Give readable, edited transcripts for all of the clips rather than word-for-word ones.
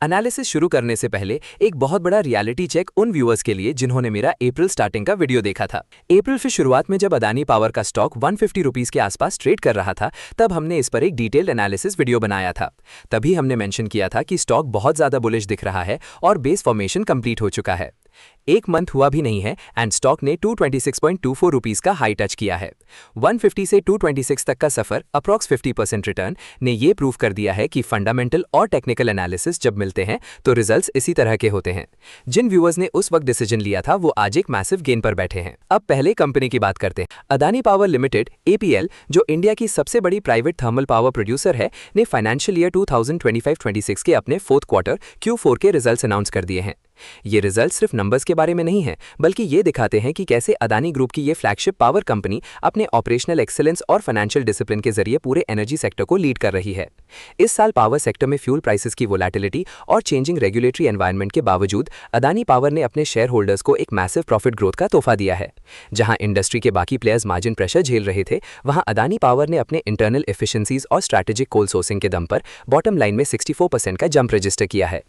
Analysis शुरू करने से पहले एक बहुत बड़ा रियलिटी चेक उन व्यूअर्स के लिए जिन्होंने मेरा अप्रैल स्टार्टिंग का वीडियो देखा था। अप्रैल फिर शुरुआत में जब अदानी पावर का स्टॉक 150 रुपीस के आसपास ट्रेड कर रहा था, तब हमने इस पर एक डिटेल्ड एनालिसिस वीडियो बनाया था। तभी हमने मेंशन किया था कि स्टॉक बहुत ज़्यादा बुलिश दिख रहा है और बेस फॉर्मेशन कंप्लीट हो चुका है। एक मंथ हुआ भी नहीं है एंड स्टॉक ने 226.24 रुपीस का हाई टच किया है। 150 से 226 तक का सफर अप्रॉक्स 50% रिटर्न ने ये प्रूव कर दिया है कि फंडामेंटल और टेक्निकल एनालिसिस जब मिलते हैं तो रिजल्ट्स इसी तरह के होते हैं। जिन व्यूअर्स ने उस वक्त डिसीजन लिया था वो आज एक मैसिव गेन पर बैठे हैं। अब पहले कंपनी की बात करते हैं। अदानी पावर लिमिटेड APL, जो इंडिया की सबसे बड़ी प्राइवेट थर्मल पावर प्रोड्यूसर है, ने फाइनेंशियल ईयर 2025-26 के अपने फोर्थ क्वार्टर Q4 के रिजल्ट्स अनाउंस कर दिए हैं। ये रिजल्ट सिर्फ नंबर्स के बारे में नहीं है, बल्कि ये दिखाते हैं कि कैसे अदानी ग्रुप की ये फ्लैगशिप पावर कंपनी अपने ऑपरेशनल एक्सीलेंस और फाइनेंशियल डिसिप्लिन के जरिए पूरे एनर्जी सेक्टर को लीड कर रही है। इस साल पावर सेक्टर में फ्यूल प्राइसेस की वोलेटिलिटी और चेंजिंग रेगुलेटरी एनवायरनमेंट के बावजूद अदानी पावर ने अपने शेयर होल्डर्स को एक मैसिव प्रॉफिट ग्रोथ का तोहफा दिया है। जहां इंडस्ट्री के बाकी प्लेयर्स मार्जिन प्रेशर झेल रहे थे, वहां अदानी पावर ने अपने इंटरनल एफिशिएंसीज और स्ट्रैटेजिक कोल सोर्सिंग के दम पर बॉटम लाइन में 64% का जंप रजिस्टर किया है।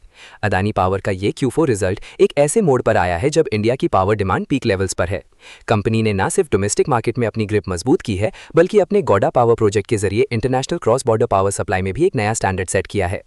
अदानी पावर का ये Q4 रिजल्ट एक ऐसे मोड पर आया है जब इंडिया की पावर डिमांड पीक लेवल्स पर है। कंपनी ने न सिर्फ डोमेस्टिक मार्केट में अपनी ग्रिप मजबूत की है, बल्कि अपने गौडा पावर प्रोजेक्ट के जरिए international cross border power supply में भी एक नया स्टैंडर्ड सेट किया है।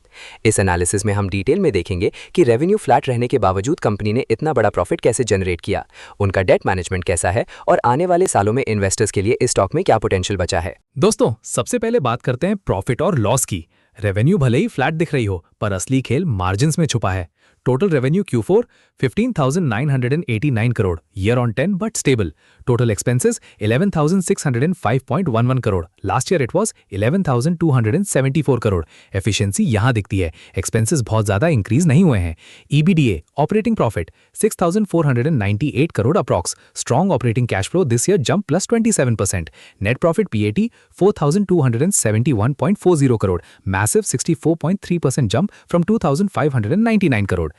इस एनालिसिस में हम डिटेल में देखेंगे कि रेवेन्यू फ्लैट रहने के बावजूद कंपनी ने इतना बड़ा प्रॉफिट कैसे जनरेट किया, उनका डेट मैनेजमेंट कैसा है और आने वाले सालों में इन्वेस्टर्स के लिए इस स्टॉक में क्या पोटेंशियल बचा है। दोस्तों, सबसे पहले बात करते हैं प्रॉफिट और लॉस की। रेवेन्यू भले ही फ्लैट दिख रही हो, पर असली खेल मार्जिन्स में छुपा है। Total revenue Q4 15,989 crore, year on 10 but stable. Total expenses 11,605.11 crore, last year it was 11,274 crore. Efficiency यहां दिखती है, एक्सपेंसेस बहुत ज्यादा इंक्रीज नहीं हुए हैं। EBITDA operating profit 6,498 crore approx. Strong operating cash flow this year jump +27%। Net profit PAT 4,271.40 crore, massive 64.3% jump from 2,599 crore.